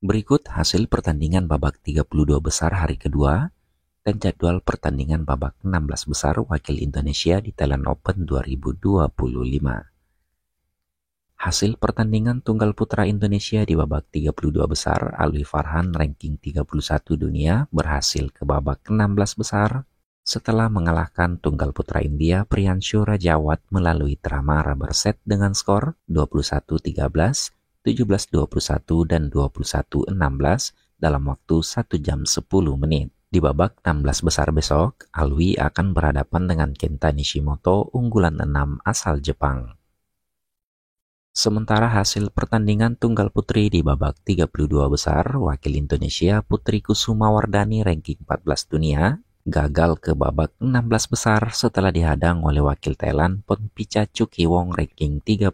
Berikut hasil pertandingan babak 32 besar hari kedua dan jadwal pertandingan babak 16 besar wakil Indonesia di Thailand Open 2025. Hasil pertandingan tunggal putra Indonesia di babak 32 besar, Alwi Farhan ranking 31 dunia berhasil ke babak 16 besar setelah mengalahkan tunggal putra India Priyanshu Rajawat melalui drama rubber set dengan skor 21-13, 17-21, dan 21-16 dalam waktu 1 jam 10 menit. Di babak 16 besar besok, Alwi akan berhadapan dengan Kenta Nishimoto, unggulan 6 asal Jepang. Sementara hasil pertandingan tunggal putri di babak 32 besar, wakil Indonesia Putri Kusuma Wardani ranking 14 dunia gagal ke babak 16 besar setelah dihadang oleh wakil Thailand Ponpicha Chukiwong ranking 34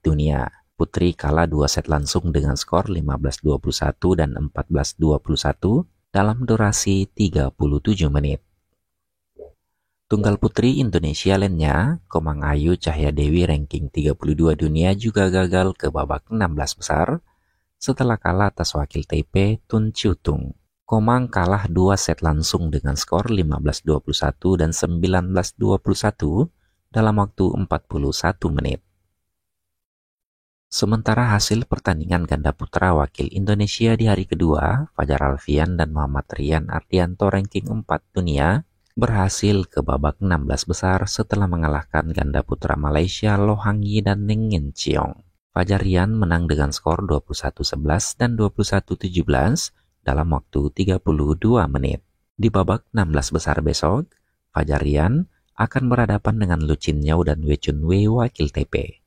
dunia. Putri kalah 2 set langsung dengan skor 15-21 dan 14-21 dalam durasi 37 menit. Tunggal putri Indonesia lainnya, Komang Ayu Cahya Dewi ranking 32 dunia juga gagal ke babak 16 besar setelah kalah atas wakil Taipei Tun Chiu Tung. Komang kalah 2 set langsung dengan skor 15-21 dan 19-21 dalam waktu 41 menit. Sementara hasil pertandingan ganda putra wakil Indonesia di hari kedua, Fajar Alfian dan Muhammad Rian Ardianto ranking 4 dunia berhasil ke babak 16 besar setelah mengalahkan ganda putra Malaysia Loh Hang Yi dan Ning Ngin Cheong. Fajar Rian menang dengan skor 21-11 dan 21-17 dalam waktu 32 menit. Di babak 16 besar besok, Fajar Rian akan berhadapan dengan Lu Chin Yao dan Wei Chun Wei wakil Taipei.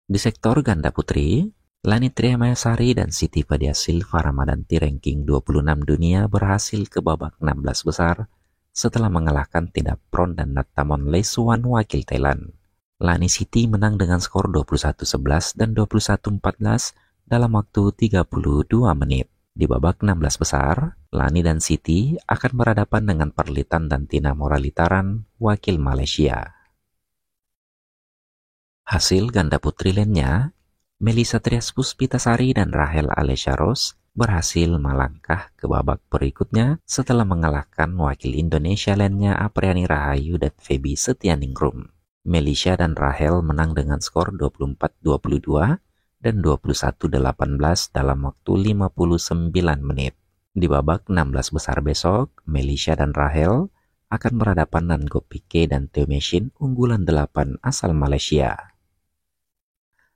Di sektor ganda putri, Lani Triamayasari dan Siti Fadia Silva Ramadanti ranking 26 dunia berhasil ke babak 16 besar setelah mengalahkan Tidak Pron dan Nattamon Lesuan wakil Thailand. Lani Siti menang dengan skor 21-11 dan 21-14 dalam waktu 32 menit. Di babak 16 besar, Lani dan Siti akan berhadapan dengan Perlitan dan Tina Moralitaran wakil Malaysia. Hasil ganda putri lainnya, Melissa Trias Puspitasari dan Rahel Alessia Ross berhasil melangkah ke babak berikutnya setelah mengalahkan wakil Indonesia lainnya Apriani Rahayu dan Feby Setianingrum. Melissa dan Rahel menang dengan skor 24-22 dan 21-18 dalam waktu 59 menit. Di babak 16 besar besok, Melissa dan Rahel akan berhadapan dengan Gopike dan Teo Machine unggulan 8 asal Malaysia.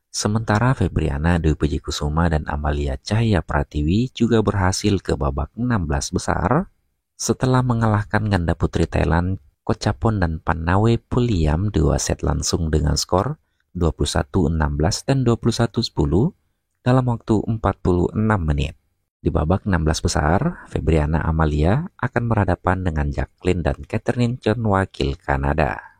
Sementara Febriana Dwi Puji Kusuma dan Amalia Cahaya Pratiwi juga berhasil ke babak 16 besar setelah mengalahkan ganda putri Thailand Kocapon dan Panawe Puliam 2 set langsung dengan skor 21-16 dan 21-10 dalam waktu 46 menit. Di babak 16 besar, Febriana Amalia akan berhadapan dengan Jacqueline dan Catherine Chon wakil Kanada.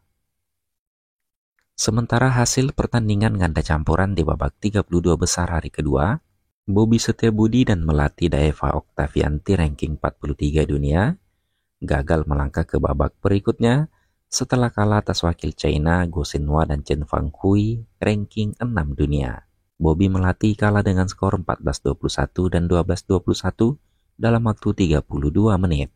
Sementara hasil pertandingan ganda campuran di babak 32 besar hari kedua, Bobby Setiabudi dan Melati Daeva Oktavianti ranking 43 dunia gagal melangkah ke babak berikutnya setelah kalah atas wakil China Go Shinhwa dan Chen Fang Hui ranking 6 dunia. Bobby Melati kalah dengan skor 14-21 dan 12-21 dalam waktu 32 menit.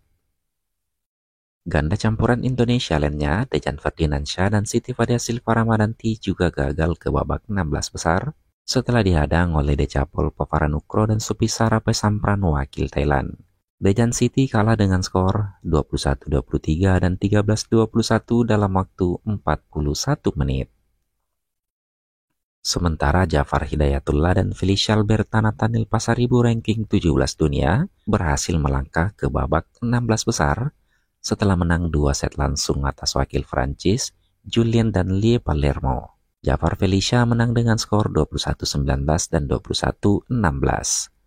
Ganda campuran Indonesia lainnya, Dejan Ferdinansyah dan Siti Fadia Silva Ramadanti juga gagal ke babak 16 besar setelah dihadang oleh Decapol Paparanukro dan Supisara Pesampran wakil Thailand. Dejan Siti kalah dengan skor 21-23 dan 13-21 dalam waktu 41 menit. Sementara Jafar Hidayatullah dan Felicia Alberta Nathaniel Pasaribu ranking 17 dunia berhasil melangkah ke babak 16 besar setelah menang 2 set langsung atas wakil Prancis Julien dan Lie Palermo. Jafar Felicia menang dengan skor 21-19 dan 21-16.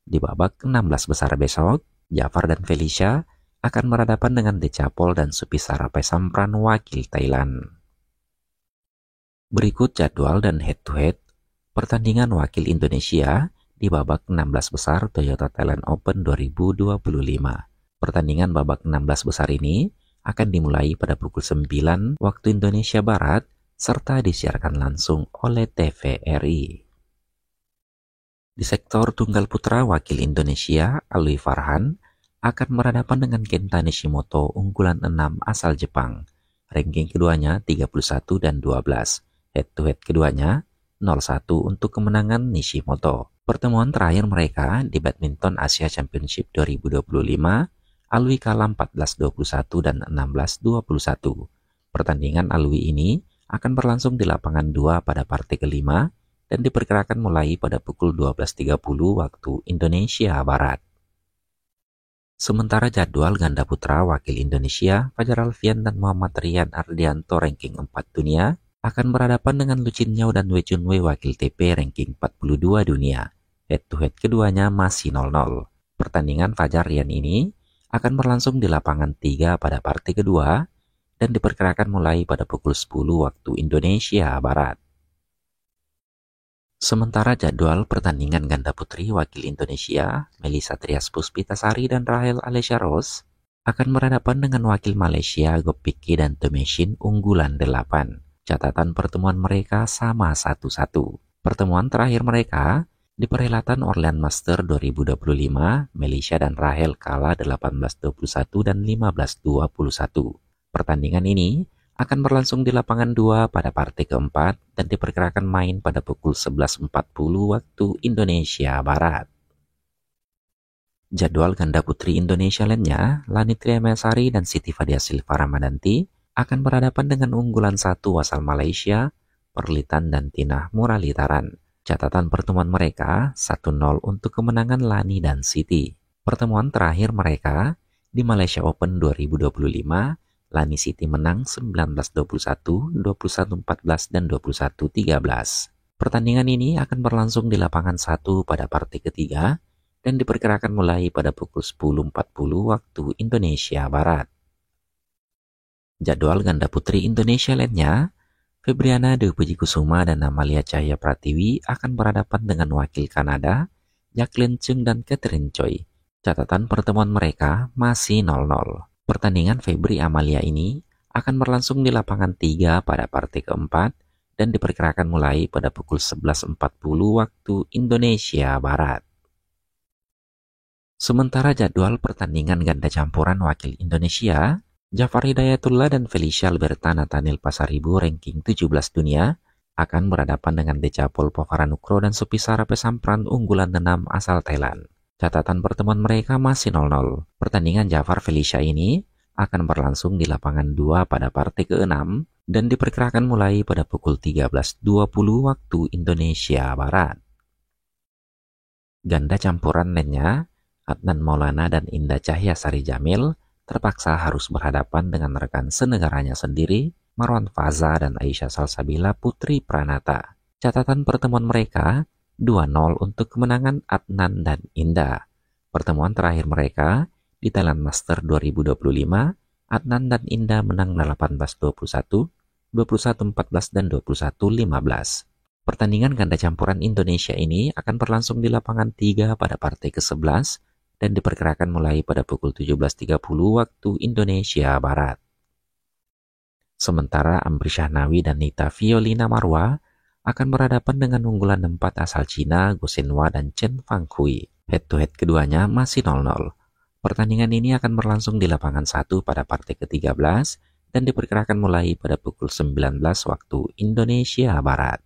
Di babak 16 besar besok, Jafar dan Felicia akan berhadapan dengan Decapol dan Supisara Pesampran wakil Thailand. Berikut jadwal dan head-to-head pertandingan wakil Indonesia di babak 16 besar Toyota Thailand Open 2025. Pertandingan babak 16 besar ini akan dimulai pada pukul 9 waktu Indonesia Barat serta disiarkan langsung oleh TVRI. Di sektor tunggal putra, wakil Indonesia, Alwi Farhan, akan berhadapan dengan Kenta Nishimoto, unggulan 6 asal Jepang. Ranking keduanya 31 dan 12. Head-to-head keduanya 0-1 untuk kemenangan Nishimoto. Pertemuan terakhir mereka di Badminton Asia Championship 2025, Alwi kalah 14-21 dan 16-21. Pertandingan Alwi ini akan berlangsung di lapangan 2 pada partai kelima dan diperkirakan mulai pada pukul 12.30 waktu Indonesia Barat. Sementara jadwal ganda putra wakil Indonesia, Fajar Alfian dan Muhammad Rian Ardianto ranking 4 dunia akan berhadapan dengan Lu Chin Yao dan Wei Chunwei wakil TP ranking 42 dunia. Head-to-head keduanya masih 0-0. Pertandingan Fajar Rian ini akan berlangsung di lapangan 3 pada partai kedua dan diperkirakan mulai pada pukul 10 waktu Indonesia Barat. Sementara jadwal pertandingan ganda putri wakil Indonesia, Melissa Trias Puspitasari dan Rahel Alessia Rose, akan berhadapan dengan wakil Malaysia, Gopiki dan Tomeshin unggulan 8. Catatan pertemuan mereka sama 1-1. Pertemuan terakhir mereka di perhelatan Orleans Master 2025, Melissa dan Rahel kalah 18-21 dan 15-21. Pertandingan ini akan berlangsung di lapangan 2 pada partai keempat dan diperkirakan main pada pukul 11.40 waktu Indonesia Barat. Jadwal ganda putri Indonesia lainnya, Lani Triamesari dan Siti Fadia Silva Ramadanti akan berhadapan dengan unggulan 1 asal Malaysia, Perlitan dan Tina Muralitaran. Catatan pertemuan mereka 1-0 untuk kemenangan Lani dan Siti. Pertemuan terakhir mereka di Malaysia Open 2025, Lani Siti menang 19-21, 21-14, dan 21-13. Pertandingan ini akan berlangsung di lapangan 1 pada partai ketiga dan diperkirakan mulai pada pukul 10.40 waktu Indonesia Barat. Jadwal ganda putri Indonesia lainnya, Febriana Dewi Puji Kusuma dan Amalia Cahaya Pratiwi akan berhadapan dengan wakil Kanada, Jacqueline Chung dan Catherine Choi. Catatan pertemuan mereka masih 0-0. Pertandingan Febri Amalia ini akan berlangsung di lapangan 3 pada partai keempat dan diperkirakan mulai pada pukul 11.40 waktu Indonesia Barat. Sementara jadwal pertandingan ganda campuran wakil Indonesia, Jafar Hidayatullah dan Felicia Alberta Nathaniel Pasaribu ranking 17 dunia akan berhadapan dengan Decapol Povaranukro dan Supisara Pesampran unggulan 6 asal Thailand. Catatan pertemuan mereka masih 0-0. Pertandingan Jafar Felicia ini akan berlangsung di lapangan 2 pada partai ke-6 dan diperkirakan mulai pada pukul 13.20 waktu Indonesia Barat. Ganda campuran lainnya, Adnan Maulana dan Indah Cahya Sari Jamil terpaksa harus berhadapan dengan rekan senegaranya sendiri, Marwan Faza dan Aisyah Salsabila Putri Pranata. Catatan pertemuan mereka 2-0 untuk kemenangan Adnan dan Indah. Pertemuan terakhir mereka di Thailand Master 2025, Adnan dan Indah menang 18-21, 21-14 dan 21-15. Pertandingan ganda campuran Indonesia ini akan berlangsung di lapangan 3 pada partai ke-11 dan diperkirakan mulai pada pukul 17.30 waktu Indonesia Barat. Sementara Amri Shahnawi dan Nita Violina Marwa akan berhadapan dengan unggulan 4 asal Cina, Go Shenhua dan Chen Fanghui. Head-to-head keduanya masih 0-0. Pertandingan ini akan berlangsung di lapangan 1 pada partai ke-13 dan diperkirakan mulai pada pukul 19 waktu Indonesia Barat.